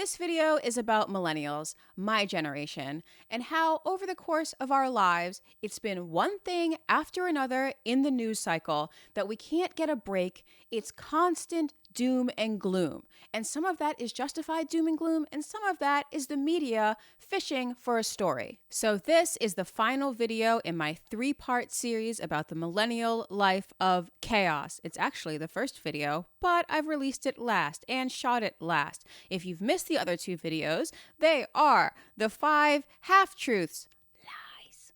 This video is about millennials, my generation, and how over the course of our lives, it's been one thing after another in the news cycle that we can't get a break. It's constant doom and gloom. And some of that is justified doom and gloom, and some of that is the media fishing for a story. So this is the final video in my 3-part series about the millennial life of chaos. It's actually the first video, but I've released it last and shot it last. If you've missed the other 2 videos, they are the 5 half-truths, lies,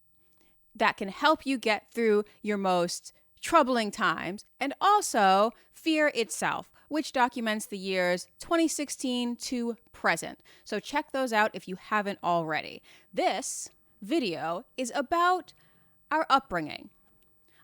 that can help you get through your most troubling times, and also Fear Itself, which documents the years 2016 to present. So check those out if you haven't already. This video is about our upbringing.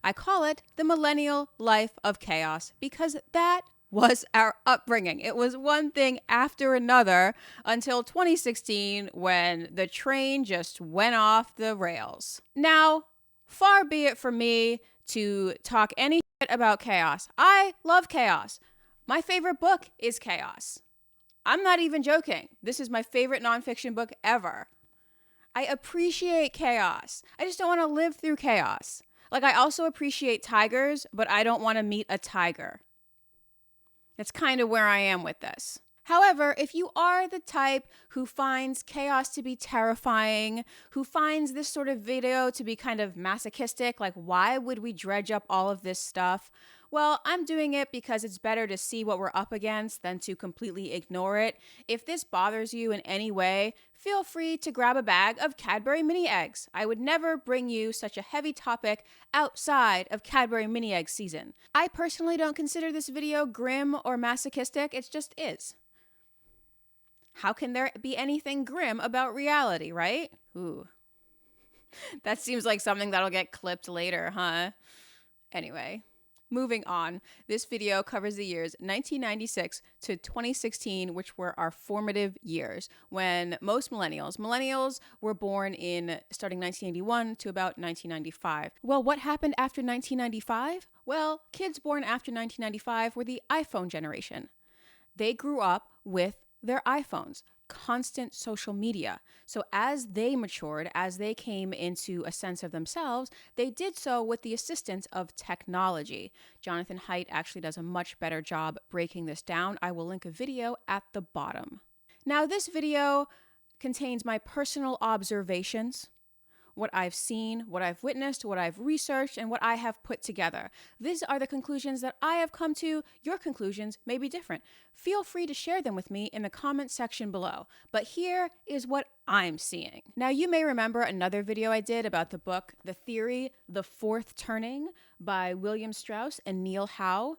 I call it the millennial life of chaos because that was our upbringing. It was one thing after another until 2016 when the train just went off the rails. Now, far be it from me to talk any shit about chaos. I love chaos. My favorite book is Chaos. I'm not even joking. This is my favorite nonfiction book ever. I appreciate chaos. I just don't want to live through chaos. Like, I also appreciate tigers, but I don't want to meet a tiger. That's kind of where I am with this. However, if you are the type who finds chaos to be terrifying, who finds this sort of video to be kind of masochistic, like why would we dredge up all of this stuff? Well, I'm doing it because it's better to see what we're up against than to completely ignore it. If this bothers you in any way, feel free to grab a bag of Cadbury mini eggs. I would never bring you such a heavy topic outside of Cadbury mini egg season. I personally don't consider this video grim or masochistic, it just is. How can there be anything grim about reality, right? Ooh. That seems like something that'll get clipped later, huh? Anyway, moving on. This video covers the years 1996 to 2016, which were our formative years when most millennials were born in starting 1981 to about 1995. Well, what happened after 1995? Well, kids born after 1995 were the iPhone generation. They grew up with their iPhones, constant social media. So as they matured, as they came into a sense of themselves, they did so with the assistance of technology. Jonathan Haidt actually does a much better job breaking this down. I will link a video at the bottom. Now, this video contains my personal observations, what I've seen, what I've witnessed, what I've researched, and what I have put together. These are the conclusions that I have come to. Your conclusions may be different. Feel free to share them with me in the comment section below. But here is what I'm seeing. Now, you may remember another video I did about the book, The Theory, The Fourth Turning by William Strauss and Neil Howe.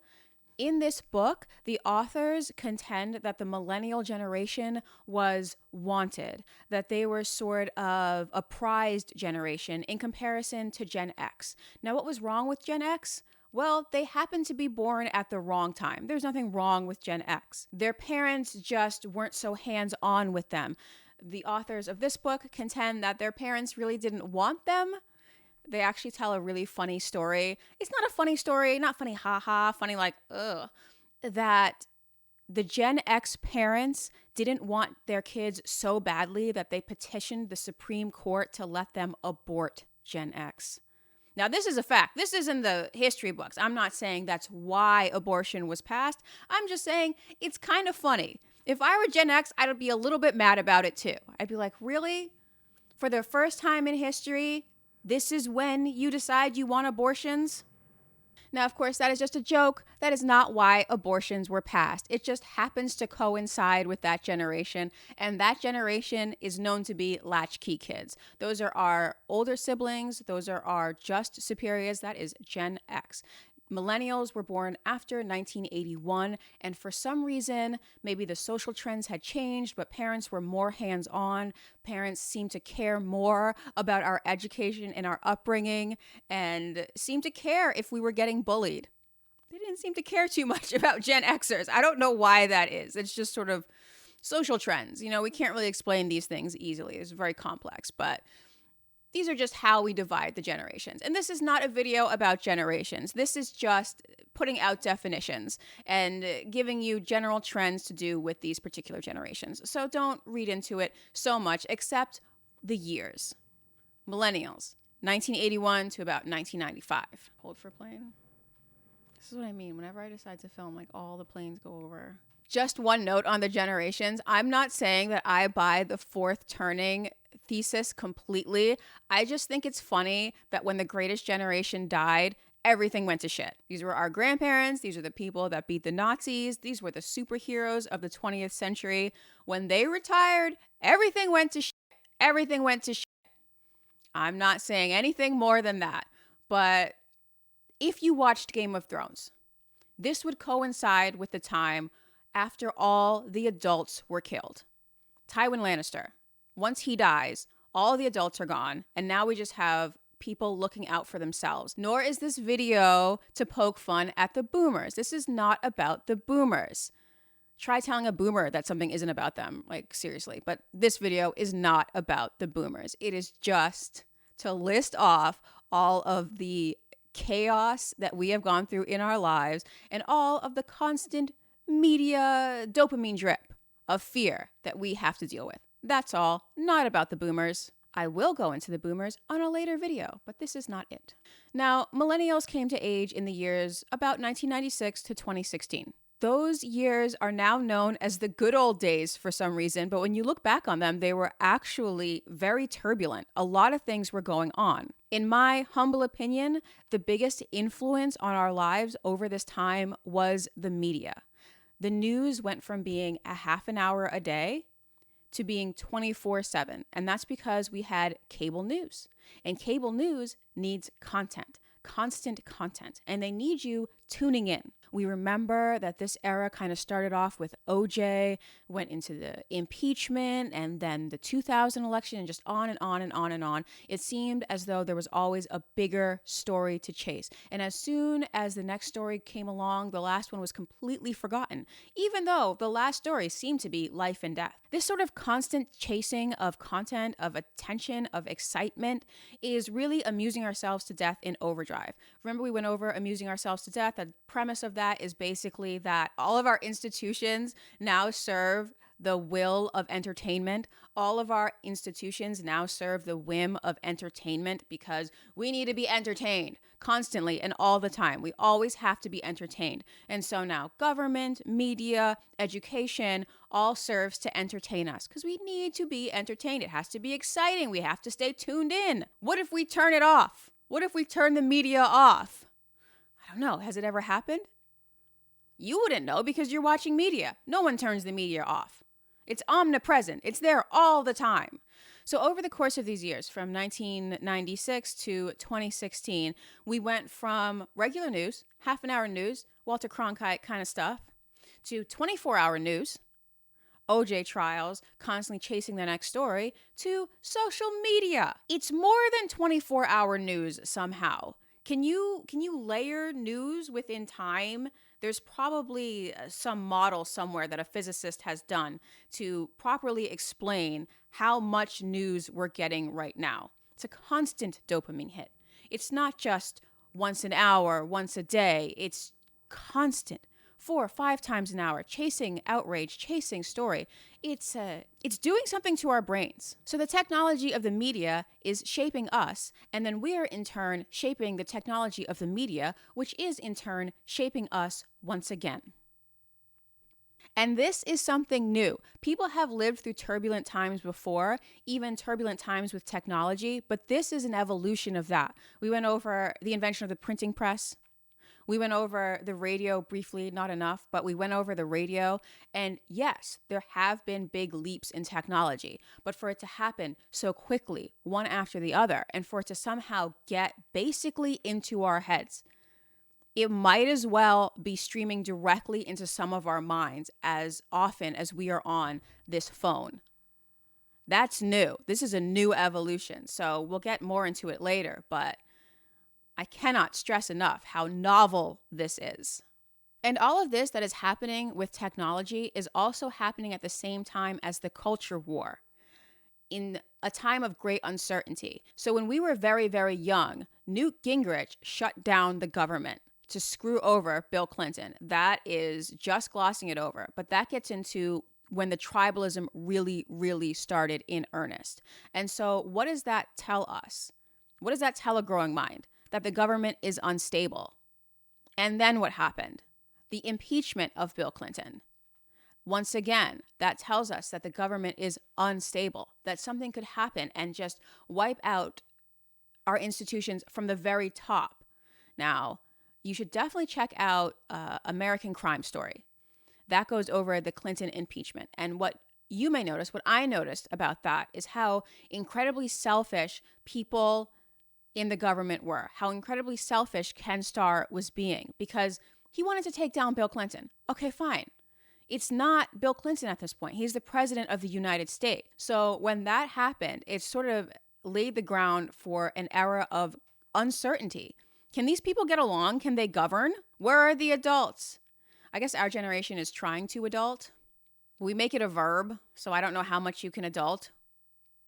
In this book, the authors contend that the millennial generation was wanted, that they were sort of a prized generation in comparison to Gen X. Now, what was wrong with Gen X? Well, they happened to be born at the wrong time. There's nothing wrong with Gen X. Their parents just weren't so hands-on with them. The authors of this book contend that their parents really didn't want them. They actually tell a really funny story. It's not a funny story, not funny, haha, funny like, ugh. That the Gen X parents didn't want their kids so badly that they petitioned the Supreme Court to let them abort Gen X. Now, this is a fact. This is in the history books. I'm not saying that's why abortion was passed. I'm just saying it's kind of funny. If I were Gen X, I'd be a little bit mad about it too. I'd be like, really? For the first time in history, this is when you decide you want abortions? Now, of course, that is just a joke. That is not why abortions were passed. It just happens to coincide with that generation, and that generation is known to be latchkey kids. Those are our older siblings. Those are our just superiors. That is Gen X. Millennials were born after 1981, and for some reason, maybe the social trends had changed, but parents were more hands-on. Parents seemed to care more about our education and our upbringing, and seemed to care if we were getting bullied. They didn't seem to care too much about Gen Xers. I don't know why that is. It's just sort of social trends. You know, we can't really explain these things easily. It's very complex, but These are just how we divide the generations. And this is not a video about generations. This is just putting out definitions and giving you general trends to do with these particular generations. So don't read into it so much, except the years. Millennials, 1981 to about 1995. Hold for plane. This is what I mean. Whenever I decide to film, like, all the planes go over. Just one note on the generations. I'm not saying that I buy the fourth turning thesis completely. I just think it's funny that when the greatest generation died, everything went to shit. These were our grandparents. These are the people that beat the Nazis. These were the superheroes of the 20th century. When they retired, everything went to shit. Everything went to shit. I'm not saying anything more than that. But if you watched Game of Thrones, this would coincide with the time after all the adults were killed. Tywin Lannister, once he dies, all the adults are gone, and now we just have people looking out for themselves. Nor is this video to poke fun at the boomers. This is not about the boomers. Try telling a boomer that something isn't about them, like, seriously. But this video is not about the boomers. It is just to list off all of the chaos that we have gone through in our lives and all of the constant media dopamine drip of fear that we have to deal with. That's all, not about the boomers. I will go into the boomers on a later video, but this is not it. Now, millennials came to age in the years about 1996 to 2016. Those years are now known as the good old days for some reason, but when you look back on them, they were actually very turbulent. A lot of things were going on. In my humble opinion, the biggest influence on our lives over this time was the media. The news went from being a half an hour a day to being 24/7. And that's because we had cable news. And cable news needs content, constant content, and they need you tuning in. We remember that this era kind of started off with OJ, went into the impeachment, and then the 2000 election, and just on and on and on and on. It seemed as though there was always a bigger story to chase. And as soon as the next story came along, the last one was completely forgotten, even though the last story seemed to be life and death. This sort of constant chasing of content, of attention, of excitement is really amusing ourselves to death in overdrive. Remember, we went over amusing ourselves to death. The premise of that is basically that all of our institutions now serve the will of entertainment. All of our institutions now serve the whim of entertainment because we need to be entertained constantly and all the time. We always have to be entertained. And so now government, media, education all serves to entertain us because we need to be entertained. It has to be exciting. We have to stay tuned in. What if we turn it off? What if we turn the media off? I don't know. Has it ever happened? You wouldn't know because you're watching media. No one turns the media off. It's omnipresent. It's there all the time. So over the course of these years, from 1996 to 2016, we went from regular news, half an hour news, Walter Cronkite kind of stuff, to 24-hour news, OJ trials, constantly chasing the next story, to social media. It's more than 24-hour news somehow. Can you layer news within time? There's probably some model somewhere that a physicist has done to properly explain how much news we're getting right now. It's a constant dopamine hit. It's not just once an hour, once a day. It's constant. 4 or 5 times an hour, chasing outrage, chasing story. It's doing something to our brains. So the technology of the media is shaping us, and then we're in turn shaping the technology of the media, which is in turn shaping us once again. And this is something new. People have lived through turbulent times before, even turbulent times with technology, but this is an evolution of that. We went over the invention of the printing press. We went over the radio briefly, not enough, but we went over the radio. And yes, there have been big leaps in technology, but for it to happen so quickly, one after the other, and for it to somehow get basically into our heads, it might as well be streaming directly into some of our minds as often as we are on this phone. That's new. This is a new evolution. So we'll get more into it later, but I cannot stress enough how novel this is. And all of this that is happening with technology is also happening at the same time as the culture war. in a time of great uncertainty. So when we were very, very young, Newt Gingrich shut down the government to screw over Bill Clinton. That is just glossing it over. But that gets into when the tribalism really, really started in earnest. And so what does that tell us? What does that tell a growing mind? That the government is unstable. And then what happened? The impeachment of Bill Clinton. Once again, that tells us that the government is unstable, that something could happen and just wipe out our institutions from the very top. Now, you should definitely check out American Crime Story. That goes over the Clinton impeachment. And what you may notice, what I noticed about that, is how incredibly selfish people in the government were, how incredibly selfish Ken Starr was being, because he wanted to take down Bill Clinton. Okay, fine. It's not Bill Clinton at this point. He's the president of the United States. So when that happened, it sort of laid the ground for an era of uncertainty. Can these people get along? Can they govern? Where are the adults? I guess our generation is trying to adult. We make it a verb, so I don't know how much you can adult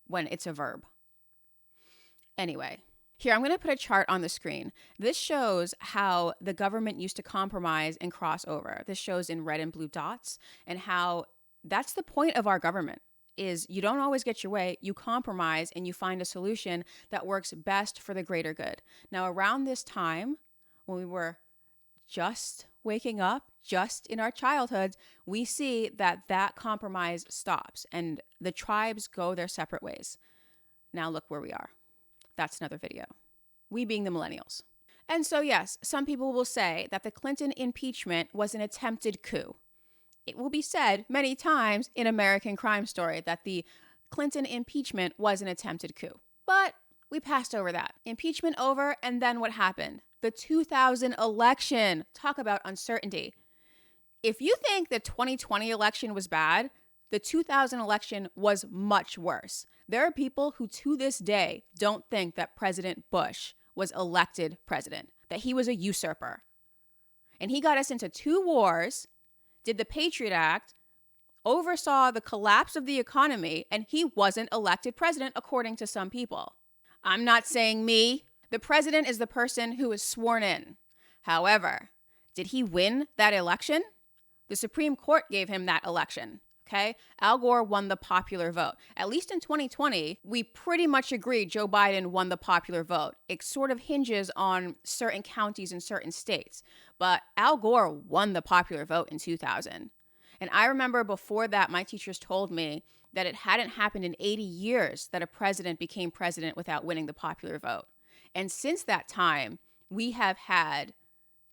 when it's a verb. Anyway, here I'm going to put a chart on the screen. This shows how the government used to compromise and cross over. This shows in red and blue dots, and how that's the point of our government, is you don't always get your way, you compromise and you find a solution that works best for the greater good. Now, around this time, when we were just waking up, just in our childhoods, we see that that compromise stops and the tribes go their separate ways. Now look where we are. That's another video. We being the millennials. And so yes, some people will say that the Clinton impeachment was an attempted coup. It will be said many times in American Crime Story that the Clinton impeachment was an attempted coup. But we passed over that. Impeachment over, and then what happened? The 2000 election. Talk about uncertainty. If you think the 2020 election was bad, the 2000 election was much worse. There are people who to this day don't think that President Bush was elected president, that he was a usurper. And he got us into 2 wars, did the Patriot Act, oversaw the collapse of the economy, and he wasn't elected president, according to some people. I'm not saying me. The president is the person who is sworn in. However, did he win that election? The Supreme Court gave him that election. Okay? Al Gore won the popular vote. At least in 2020, we pretty much agree Joe Biden won the popular vote. It sort of hinges on certain counties in certain states. But Al Gore won the popular vote in 2000. And I remember before that, my teachers told me that it hadn't happened in 80 years that a president became president without winning the popular vote. And since that time, we have had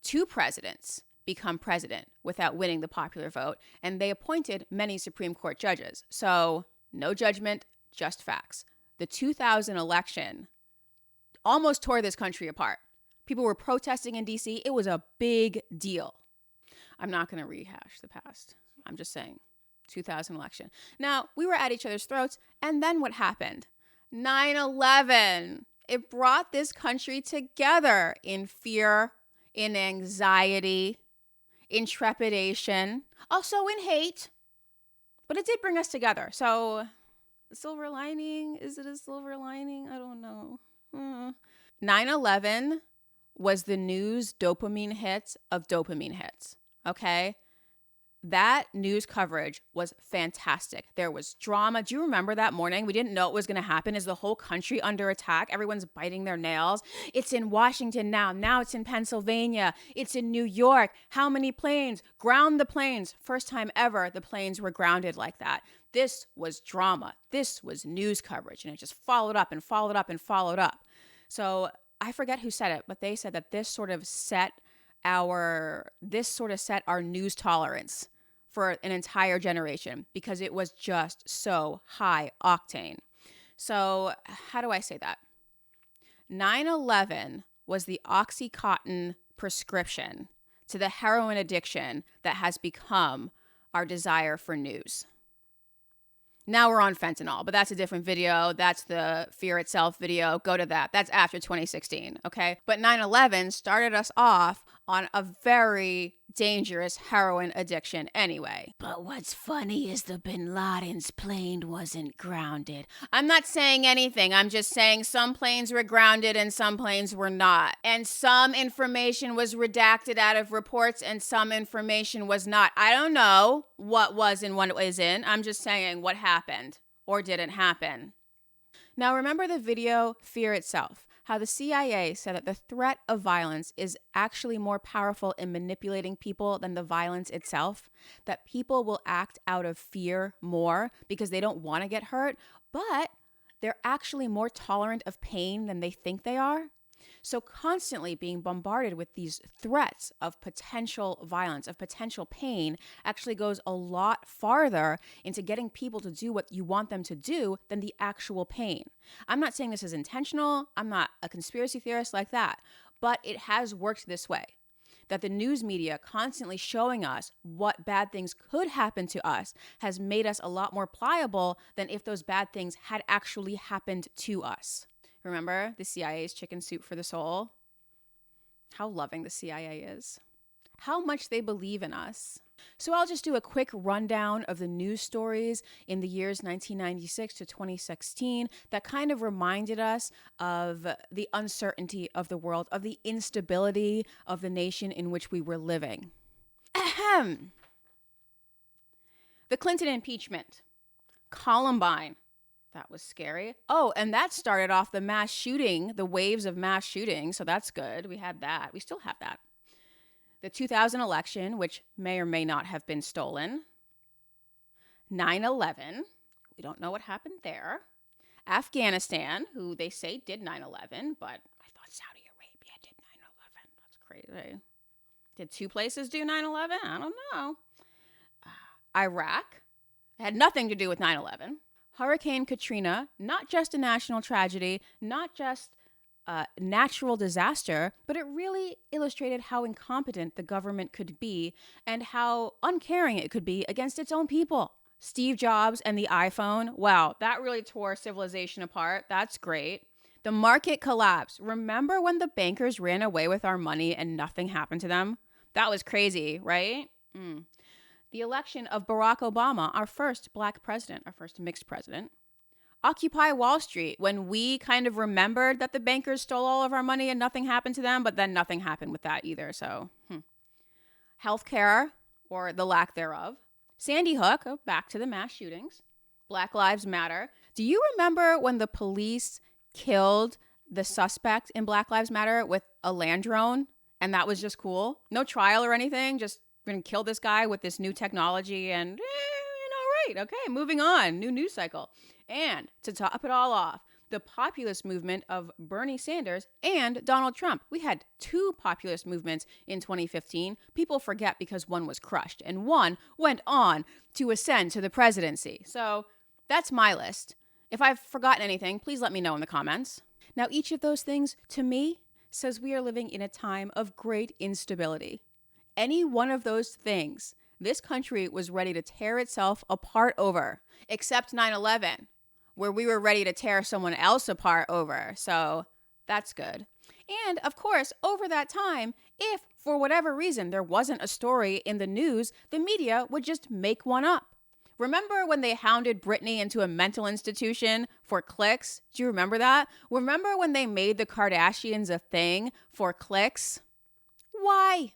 2 presidents become president without winning the popular vote, and they appointed many Supreme Court judges. So no judgment, just facts. The 2000 election almost tore this country apart. People were protesting in DC. It was a big deal. I'm not going to rehash the past. I'm just saying, 2000 election. Now, we were at each other's throats, and then what happened? 9/11. It brought this country together in fear, in anxiety, in trepidation, also in hate. But it did bring us together. So, the silver lining, is it a silver lining? I don't know. 9/11 was the news dopamine hits of dopamine hits, okay? That news coverage was fantastic. There was drama. Do you remember that morning? We didn't know it was going to happen. Is the whole country under attack? Everyone's biting their nails. It's in Washington now. Now it's in Pennsylvania. It's in New York. How many planes? Ground the planes. First time ever the planes were grounded like that. This was drama. This was news coverage. And it just followed up and followed up and followed up. So I forget who said it, but they said that this sort of set our news tolerance for an entire generation, because it was just so high octane. So how do I say that? 9/11 was the Oxycontin prescription to the heroin addiction that has become our desire for news. Now we're on fentanyl, but that's a different video. That's the Fear Itself video. Go to that. That's after 2016, okay? But 9/11 started us off on a very dangerous heroin addiction anyway. But what's funny is the Bin Laden's plane wasn't grounded. I'm not saying anything. I'm just saying some planes were grounded and some planes were not. And some information was redacted out of reports and some information was not. I don't know what was and what isn't. I'm just saying what happened or didn't happen. Now remember the video Fear Itself. How the CIA said that the threat of violence is actually more powerful in manipulating people than the violence itself, that people will act out of fear more because they don't want to get hurt, but they're actually more tolerant of pain than they think they are. So constantly being bombarded with these threats of potential violence, of potential pain, actually goes a lot farther into getting people to do what you want them to do than the actual pain. I'm not saying this is intentional. I'm not a conspiracy theorist like that, but it has worked this way. That the news media constantly showing us what bad things could happen to us has made us a lot more pliable than if those bad things had actually happened to us. Remember the CIA's chicken soup for the soul? How loving the CIA is. How much they believe in us. So I'll just do a quick rundown of the news stories in the years 1996 to 2016 that kind of reminded us of the uncertainty of the world, of the instability of the nation in which we were living. Ahem. The Clinton impeachment. Columbine. That was scary. Oh, and that started off the mass shooting, the waves of mass shooting. So that's good. We had that. We still have that. The 2000 election, which may or may not have been stolen. 9/11. We don't know what happened there. Afghanistan, who they say did 9/11, but I thought Saudi Arabia did 9/11. That's crazy. Did two places do 9/11? I don't know. Iraq. It had nothing to do with 9/11. Hurricane Katrina, not just a national tragedy, not just a natural disaster, but it really illustrated how incompetent the government could be and how uncaring it could be against its own people. Steve Jobs and the iPhone, wow, that really tore civilization apart. That's great. The market collapse. Remember when the bankers ran away with our money and nothing happened to them? That was crazy, right? The election of Barack Obama, our first black president, our first mixed president. Occupy Wall Street, when we kind of remembered that the bankers stole all of our money and nothing happened to them, but then nothing happened with that either. So, healthcare, or the lack thereof. Sandy Hook, back to the mass shootings. Black Lives Matter. Do you remember when the police killed the suspect in Black Lives Matter with a land drone? And that was just cool? No trial or anything, just we're going to kill this guy with this new technology and, right, okay, moving on, new news cycle. And to top it all off, the populist movement of Bernie Sanders and Donald Trump. We had two populist movements in 2015. People forget because one was crushed and one went on to ascend to the presidency. So that's my list. If I've forgotten anything, please let me know in the comments. Now, each of those things, to me, says we are living in a time of great instability. Any one of those things, this country was ready to tear itself apart over, except 9/11, where we were ready to tear someone else apart over. So that's good. And of course, over that time, if for whatever reason there wasn't a story in the news, the media would just make one up. Remember when they hounded Britney into a mental institution for clicks? Do you remember that? Remember when they made the Kardashians a thing for clicks? Why?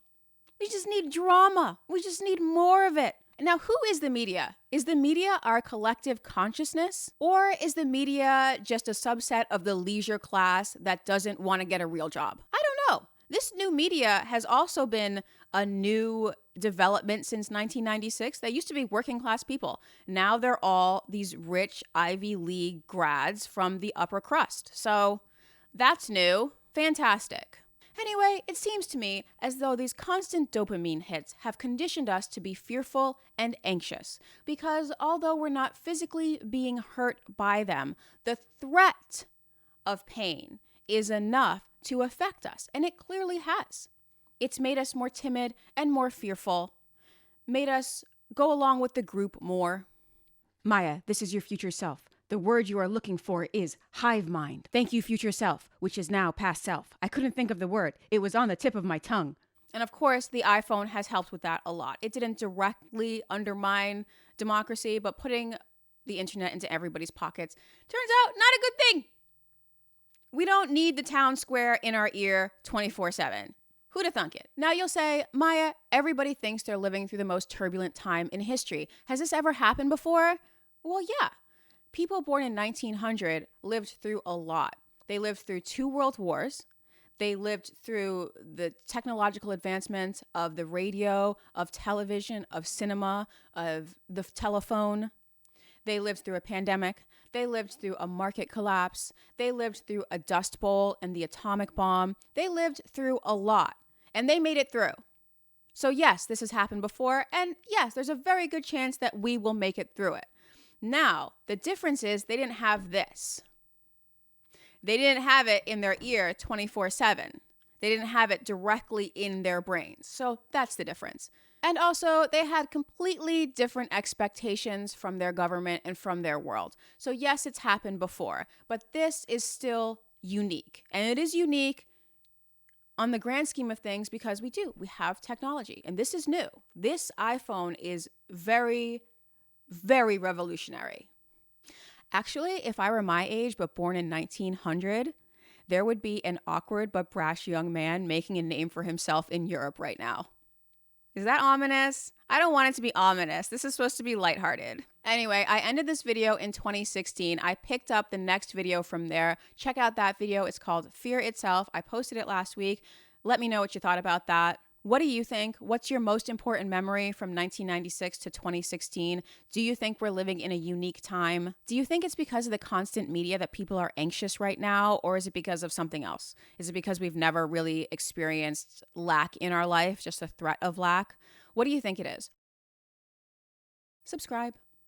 We just need drama. We just need more of it. Now, who is the media? Is the media our collective consciousness? Or is the media just a subset of the leisure class that doesn't want to get a real job? I don't know. This new media has also been a new development since 1996. They used to be working class people. Now they're all these rich Ivy League grads from the upper crust. So that's new. Fantastic. Anyway, it seems to me as though these constant dopamine hits have conditioned us to be fearful and anxious because although we're not physically being hurt by them, the threat of pain is enough to affect us, and it clearly has. It's made us more timid and more fearful, made us go along with the group more. Maya, this is your future self. The word you are looking for is hive mind. Thank you, future self, which is now past self. I couldn't think of the word. It was on the tip of my tongue. And of course, the iPhone has helped with that a lot. It didn't directly undermine democracy, but putting the internet into everybody's pockets turns out not a good thing. We don't need the town square in our ear 24/7. Who'd have thunk it? Now you'll say, Maya, everybody thinks they're living through the most turbulent time in history. Has this ever happened before? Well, yeah. People born in 1900 lived through a lot. They lived through 2 world wars. They lived through the technological advancements of the radio, of television, of cinema, of the telephone. They lived through a pandemic. They lived through a market collapse. They lived through a dust bowl and the atomic bomb. They lived through a lot, and they made it through. So yes, this has happened before, and yes, there's a very good chance that we will make it through it. Now, the difference is they didn't have this. They didn't have it in their ear 24/7. They didn't have it directly in their brains. So that's the difference. And also, they had completely different expectations from their government and from their world. So yes, it's happened before, but this is still unique. And it is unique on the grand scheme of things because we have technology. And this is new. This iPhone is very, very revolutionary. Actually, if I were my age but born in 1900, there would be an awkward but brash young man making a name for himself in Europe right now. Is that ominous? I don't want it to be ominous. This is supposed to be lighthearted. Anyway, I ended this video in 2016. I picked up the next video from there. Check out that video. It's called Fear Itself. I posted it last week. Let me know what you thought about that. What do you think? What's your most important memory from 1996 to 2016? Do you think we're living in a unique time? Do you think it's because of the constant media that people are anxious right now, or is it because of something else? Is it because we've never really experienced lack in our life, just a threat of lack? What do you think it is? Subscribe.